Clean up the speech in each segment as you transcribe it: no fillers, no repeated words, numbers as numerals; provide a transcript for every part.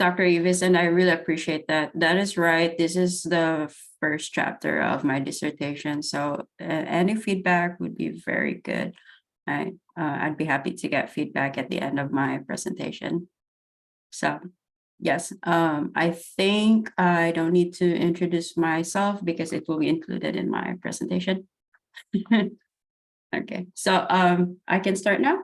Dr. Evis, and I really appreciate that. That is right. This is the first chapter of my dissertation, so any feedback would be very good. I'd be happy to get feedback at the end of my presentation. So, yes, I think I don't need to introduce myself because it will be included in my presentation. Okay, so I can start now.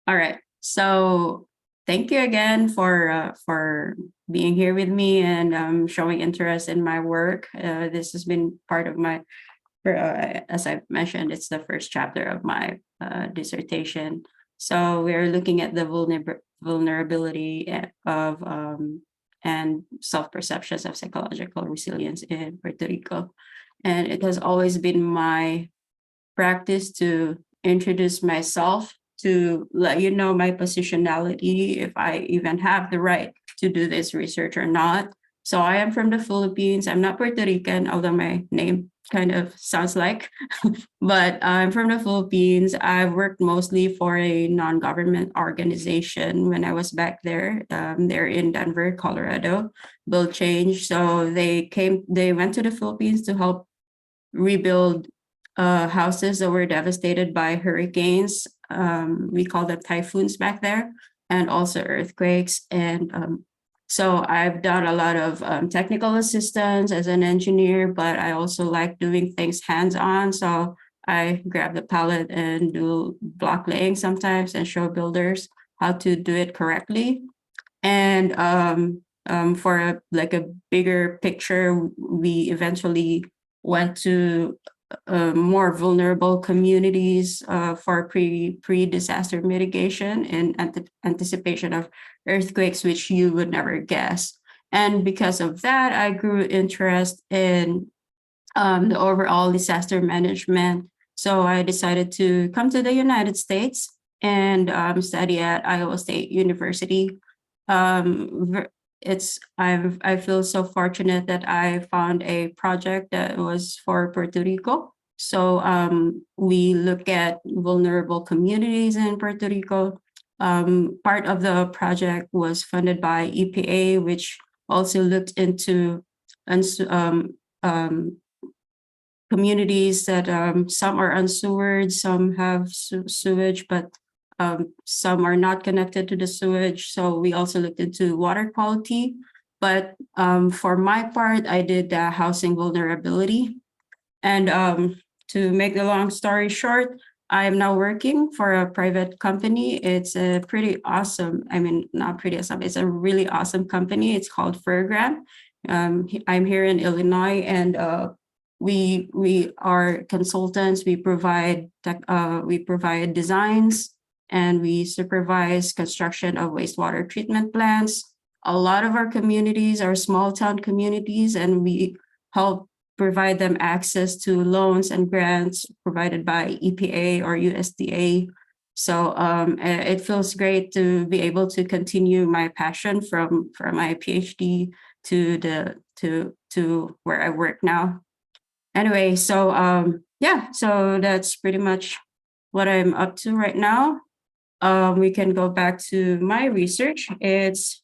All right. So thank you again for being here with me and showing interest in my work. This has been part of my, as I mentioned, it's the first chapter of my dissertation. So we're looking at the vulnerability of and self-perceptions of psychological resilience in Puerto Rico. And it has always been my practice to introduce myself to let you know my positionality, if I even have the right to do this research or not. So I am from the Philippines. I'm not Puerto Rican, although my name kind of sounds like, but I'm from the Philippines. I've worked mostly for a non-government organization when I was back there. They're in Denver, Colorado, Build Change. So they went to the Philippines to help rebuild houses that were devastated by hurricanes. We call them typhoons back there, and also earthquakes. And so I've done a lot of technical assistance as an engineer, but I also like doing things hands-on. So I grab the pallet and do block laying sometimes and show builders how to do it correctly. And for a bigger picture, we eventually went to more vulnerable communities for pre-disaster mitigation in anticipation of earthquakes, which you would never guess. And because of that, I grew interest in the overall disaster management. So I decided to come to the United States and study at Iowa State University. I feel so fortunate that I found a project that was for Puerto Rico. So we look at vulnerable communities in Puerto Rico. Part of the project was funded by EPA, which also looked into communities that some are unsewered, some have sewage, but some are not connected to the sewage. So we also looked into water quality. But for my part, I did housing vulnerability. And to make the long story short, I am now working for a private company. It's a pretty awesome, I mean, not pretty awesome, it's a really awesome company. It's called Fergram. I'm here in Illinois, and we are consultants. We provide designs, and we supervise construction of wastewater treatment plants. A lot of our communities are small town communities, and we help provide them access to loans and grants provided by EPA or USDA. So it feels great to be able to continue my passion from my PhD to where I work now. Anyway, so yeah, so that's pretty much what I'm up to right now. We can go back to my research. It's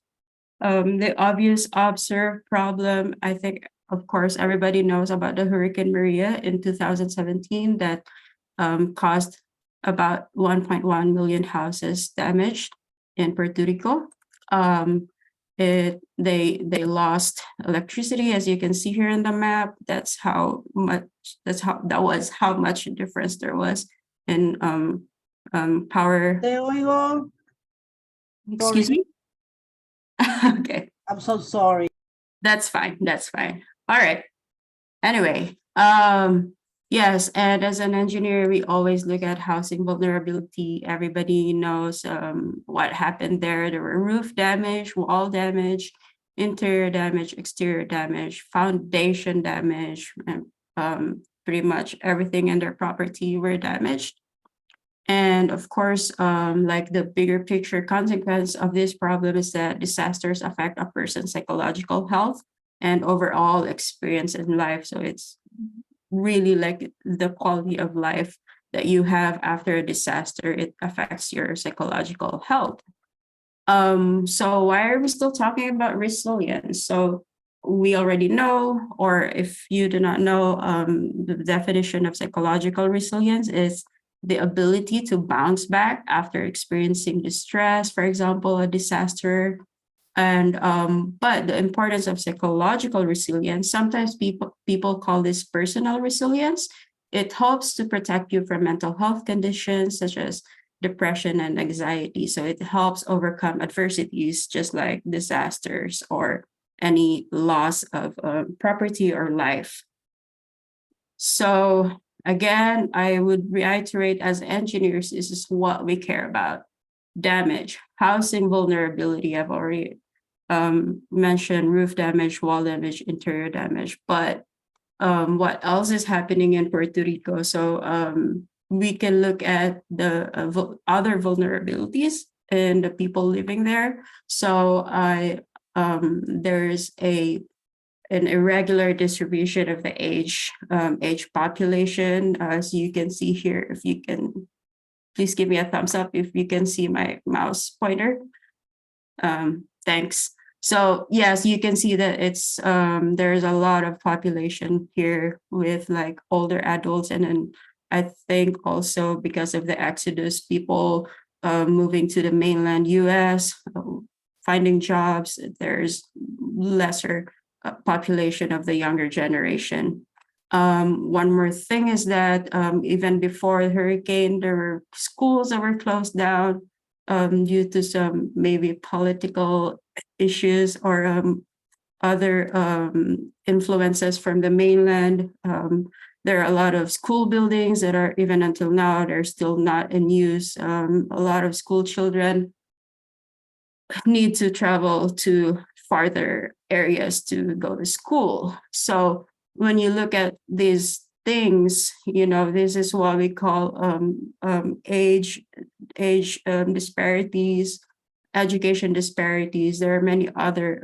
the obvious observed problem. I think, of course, everybody knows about the Hurricane Maria in 2017 that caused about 1.1 million houses damaged in Puerto Rico. They lost electricity, as you can see here in the map. That was how much difference there was in power. Te oigo. Excuse me. Okay. I'm so sorry. That's fine. That's fine. All right. Anyway, yes, and as an engineer, we always look at housing vulnerability. Everybody knows what happened there. There were roof damage, wall damage, interior damage, exterior damage, foundation damage, and pretty much everything in their property were damaged. And of course, like the bigger picture consequence of this problem is that disasters affect a person's psychological health and overall experience in life. So it's really like the quality of life that you have after a disaster. It affects your psychological health. So why are we still talking about resilience? So we already know, or if you do not know, the definition of psychological resilience is the ability to bounce back after experiencing distress, for example, a disaster. And but the importance of psychological resilience, sometimes people call this personal resilience. It helps to protect you from mental health conditions such as depression and anxiety. So it helps overcome adversities, just like disasters or any loss of property or life. So again, I would reiterate, as engineers, this is what we care about. Damage, housing vulnerability. I've already mentioned roof damage, wall damage, interior damage. But what else is happening in Puerto Rico? So we can look at the other vulnerabilities and the people living there. So there's an irregular distribution of the age population, as you can see here. If you can, please give me a thumbs up if you can see my mouse pointer. Thanks. So yes, you can see that it's there's a lot of population here with like older adults, and then I think also because of the exodus, people moving to the mainland US, finding jobs, there's lesser population of the younger generation. One more thing is that even before the hurricane, there were schools that were closed down due to some maybe political issues or other influences from the mainland. There are a lot of school buildings that are, even until now, they're still not in use. A lot of school children need to travel to farther areas to go to school. So when you look at these things, this is what we call age disparities, education disparities. There are many other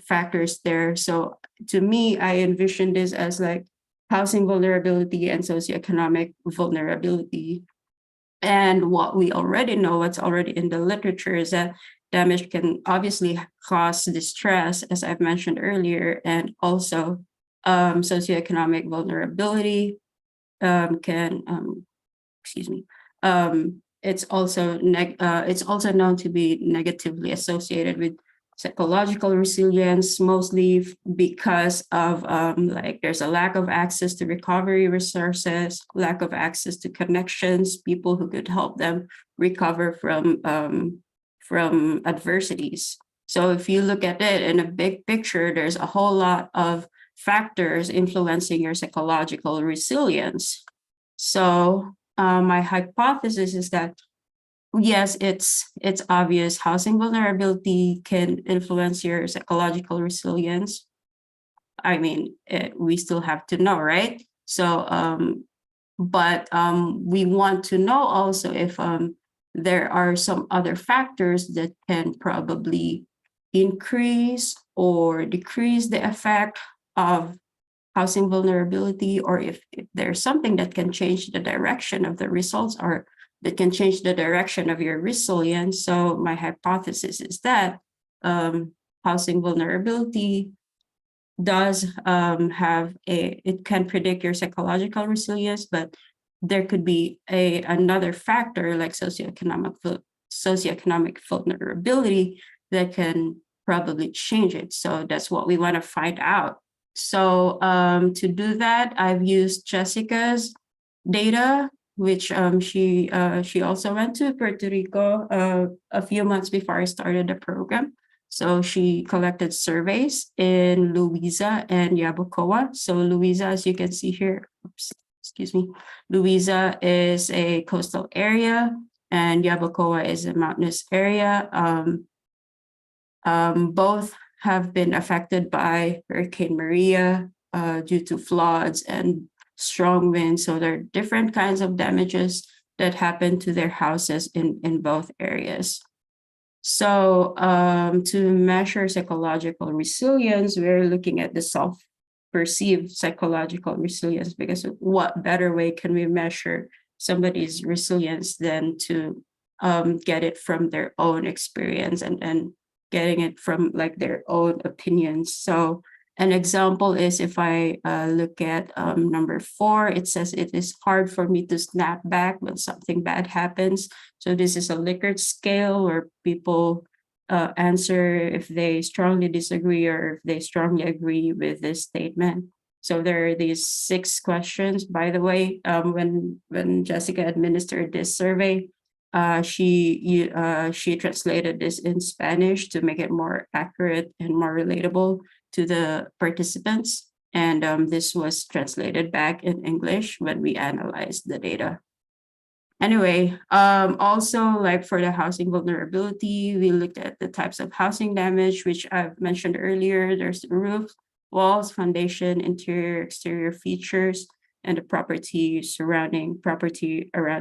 factors there. So to me, I envision this as like housing vulnerability and socioeconomic vulnerability. And what we already know, what's already in the literature, is that damage can obviously cause distress, as I've mentioned earlier, and also socioeconomic vulnerability can, excuse me, it's also known to be negatively associated with psychological resilience, mostly because of like there's a lack of access to recovery resources, lack of access to connections, people who could help them recover from adversities. So if you look at it in a big picture, there's a whole lot of factors influencing your psychological resilience. So my hypothesis is that yes, it's obvious housing vulnerability can influence your psychological resilience. I mean, we still have to know, right? So, but we want to know also if there are some other factors that can probably increase or decrease the effect of housing vulnerability, or if there's something that can change the direction of the results, or that can change the direction of your resilience. So my hypothesis is that housing vulnerability does it can predict your psychological resilience, but there could be another factor like socioeconomic vulnerability that can probably change it. So that's what we want to find out. So to do that, I've used Jessica's data, which she also went to Puerto Rico a few months before I started the program. So she collected surveys in Louisa and Yabucoa. So Louisa, as you can see here, excuse me, Louisa is a coastal area and Yabucoa is a mountainous area. Both have been affected by Hurricane Maria due to floods and strong winds. So there are different kinds of damages that happen to their houses in both areas. So to measure psychological resilience, we're looking at the self-perceived psychological resilience, because what better way can we measure somebody's resilience than to get it from their own experience and getting it from like their own opinions. So an example is if I look at number 4, it says it is hard for me to snap back when something bad happens. So this is a Likert scale where people answer if they strongly disagree or if they strongly agree with this statement. So there are these 6 questions. By the way, when Jessica administered this survey, she translated this in Spanish to make it more accurate and more relatable to the participants. And this was translated back in English when we analyzed the data. Anyway, also like for the housing vulnerability, we looked at the types of housing damage, which I've mentioned earlier. There's the roof, walls, foundation, interior, exterior features, and the property around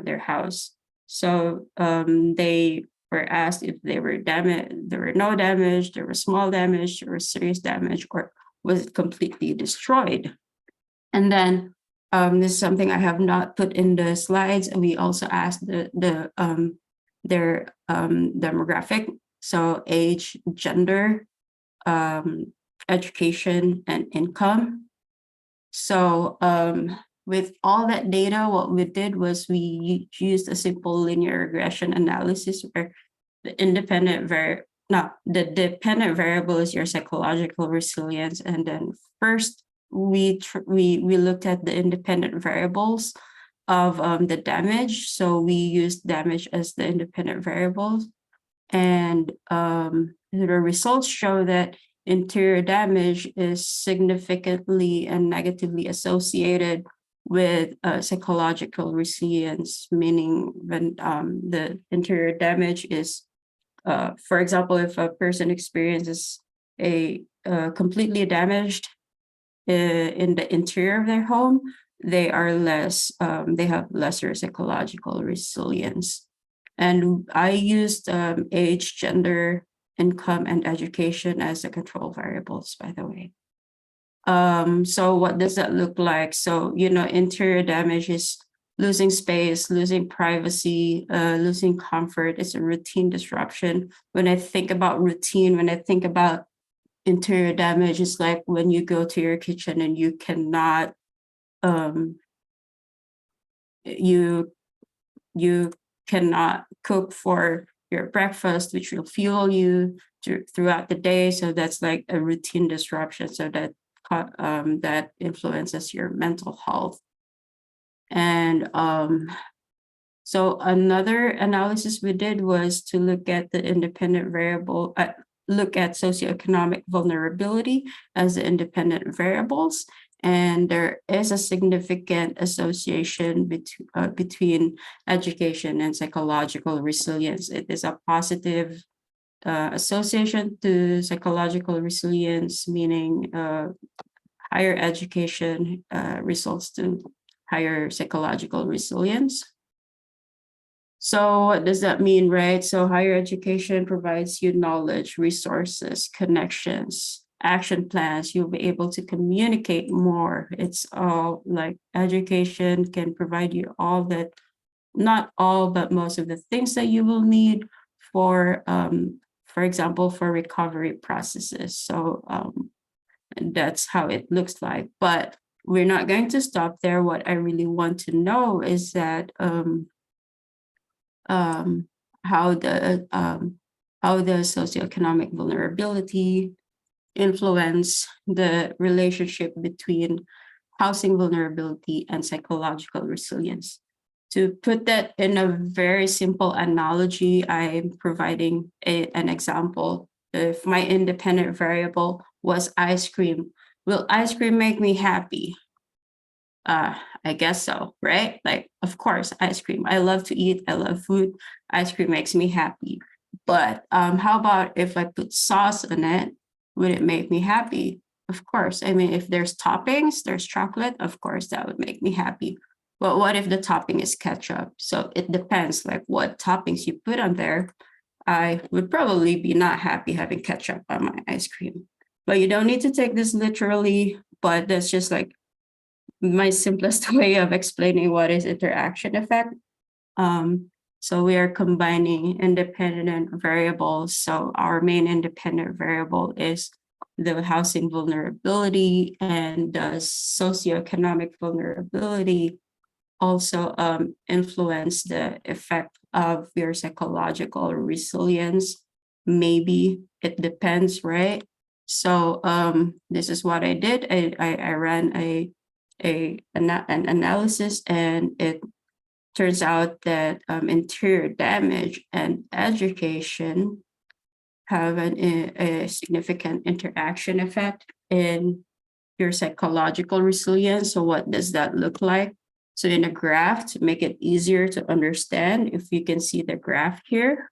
their house. So they were asked if they were damaged, there were no damage, there was small damage, there was serious damage, or was it completely destroyed? And then this is something I have not put in the slides. And we also asked their demographic, so age, gender, education, and income. So with all that data, what we did was we used a simple linear regression analysis where the dependent variable is your psychological resilience, and then first we looked at the independent variables of the damage. So we used damage as the independent variables, and the results show that interior damage is significantly and negatively associated with psychological resilience, meaning when the interior damage is, for example, if a person experiences a completely damaged in the interior of their home, they are they have lesser psychological resilience. And I used age, gender, income, and education as the control variables, by the way. So what does that look like? So, interior damage is losing space, losing privacy, losing comfort. It's a routine disruption. When I think about routine, when I think about interior damage, it's like when you go to your kitchen and you cannot, you cannot cook for your breakfast, which will fuel you throughout the day. So that's like a routine disruption. So that influences your mental health. And so another analysis we did was to look at the independent variable, look at socioeconomic vulnerability as the independent variables. And there is a significant association between education and psychological resilience. It is a positive association to psychological resilience, meaning higher education results to higher psychological resilience. So what does that mean, right? So higher education provides you knowledge, resources, connections, action plans. You'll be able to communicate more. It's all like education can provide you all that, not all, but most of the things that you will need for example, for recovery processes. So that's how it looks like. But we're not going to stop there. What I really want to know is that how the socioeconomic vulnerability influence the relationship between housing vulnerability and psychological resilience. To put that in a very simple analogy, I'm providing an example. If my independent variable was ice cream, will ice cream make me happy? I guess so, right? Like, of course, ice cream. I love to eat. I love food. Ice cream makes me happy. But how about if I put sauce in it? Would it make me happy? Of course. I mean, if there's toppings, there's chocolate, of course, that would make me happy. But what if the topping is ketchup? So it depends, like what toppings you put on there. I would probably be not happy having ketchup on my ice cream. But you don't need to take this literally, but that's just like my simplest way of explaining what is interaction effect. So we are combining independent variables. So our main independent variable is the housing vulnerability, and the socioeconomic vulnerability also influence the effect of your psychological resilience. Maybe it depends, right? So this is what I did. I ran an analysis, and it turns out that interior damage and education have a significant interaction effect in your psychological resilience. So what does that look like? So in a graph, to make it easier to understand, if you can see the graph here,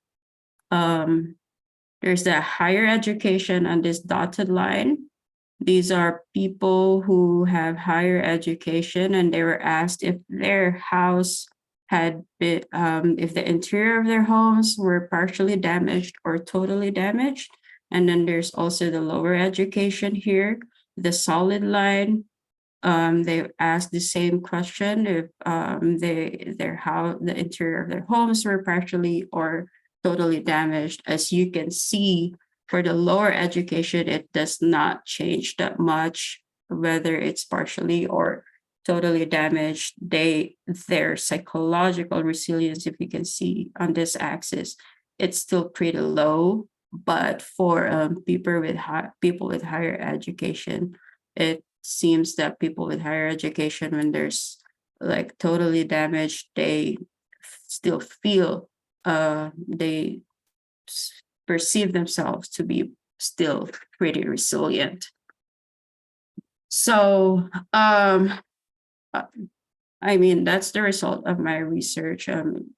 there's the higher education on this dotted line. These are people who have higher education, and they were asked if their house had been, if the interior of their homes were partially damaged or totally damaged. And then there's also the lower education here, the solid line. They asked the same question if the interior of their homes were partially or totally damaged. As you can see, for the lower education, it does not change that much, whether it's partially or totally damaged. Their psychological resilience, if you can see on this axis, it's still pretty low. But for people with higher education, it seems that people with higher education, when there's like totally damaged, they still feel they perceive themselves to be still pretty resilient. So I mean, that's the result of my research.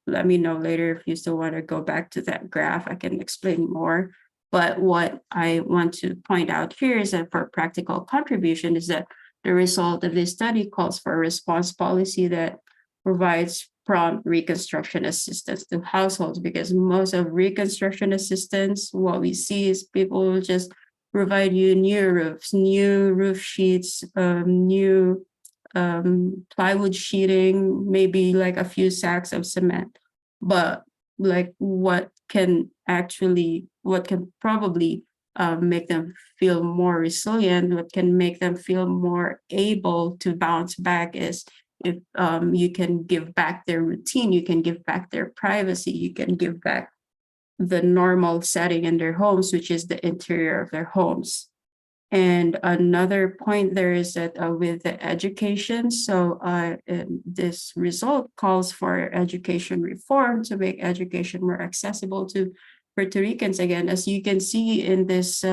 Let me know later if you still want to go back to that graph. I can explain more. But what I want to point out here is that for practical contribution is that the result of this study calls for a response policy that provides prompt reconstruction assistance to households, because most of reconstruction assistance, what we see is people will just provide you new roofs, new roof sheets, new plywood sheeting, maybe like a few sacks of cement. But like what can probably make them feel more resilient, what can make them feel more able to bounce back is if you can give back their routine, you can give back their privacy, you can give back the normal setting in their homes, which is the interior of their homes. And another point there is that with the education, so this result calls for education reform to make education more accessible to Puerto Ricans. Again, as you can see in this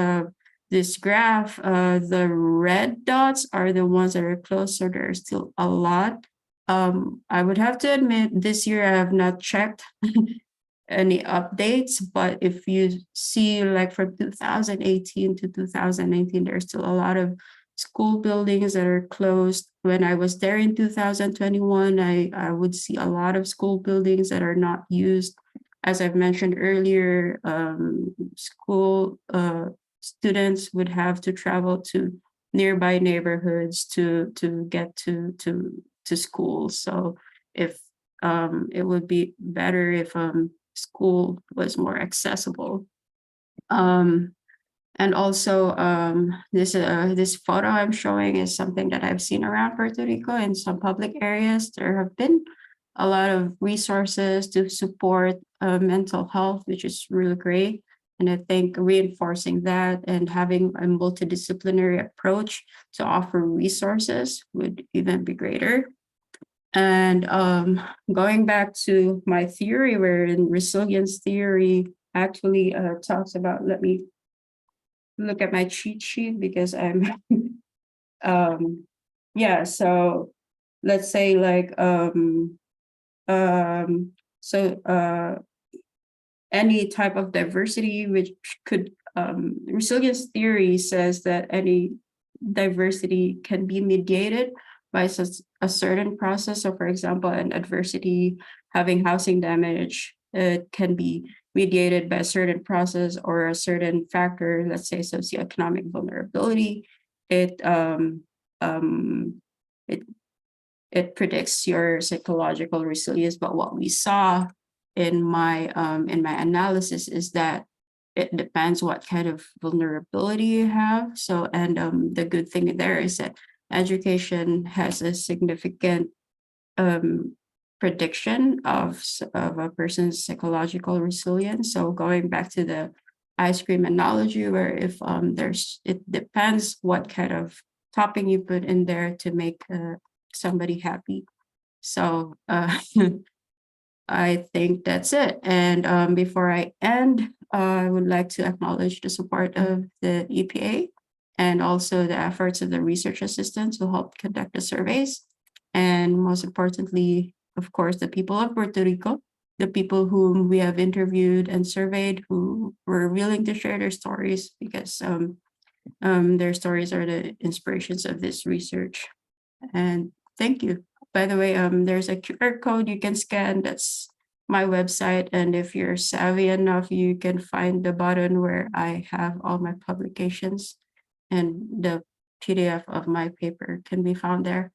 graph, the red dots are the ones that are close, so there's still a lot. I would have to admit, this year I have not checked any updates, but if you see like from 2018 to 2019, there's still a lot of school buildings that are closed. When I was there in 2021, I would see a lot of school buildings that are not used. As I've mentioned earlier, school students would have to travel to nearby neighborhoods to get to school. So if it would be better if school was more accessible. And also this photo I'm showing is something that I've seen around Puerto Rico in some public areas. There have been a lot of resources to support mental health, which is really great. And I think reinforcing that and having a multidisciplinary approach to offer resources would even be greater. And going back to my theory, wherein resilience theory actually talks about, let me look at my cheat sheet because I'm, yeah, so let's say like, so any type of diversity, which could, resilience theory says that any diversity can be mediated by a certain process. So for example, an adversity having housing damage, it can be mediated by a certain process or a certain factor, let's say socioeconomic vulnerability. It it predicts your psychological resilience. But what we saw in my analysis is that it depends what kind of vulnerability you have. So, and the good thing there is that education has a significant prediction of a person's psychological resilience. So going back to the ice cream analogy, where if it depends what kind of topping you put in there to make somebody happy. So I think that's it. And before I end, I would like to acknowledge the support of the EPA and also the efforts of the research assistants who helped conduct the surveys. And most importantly, of course, the people of Puerto Rico, the people whom we have interviewed and surveyed who were willing to share their stories because their stories are the inspirations of this research. And thank you. By the way, there's a QR code you can scan. That's my website. And if you're savvy enough, you can find the button where I have all my publications, and the PDF of my paper can be found there.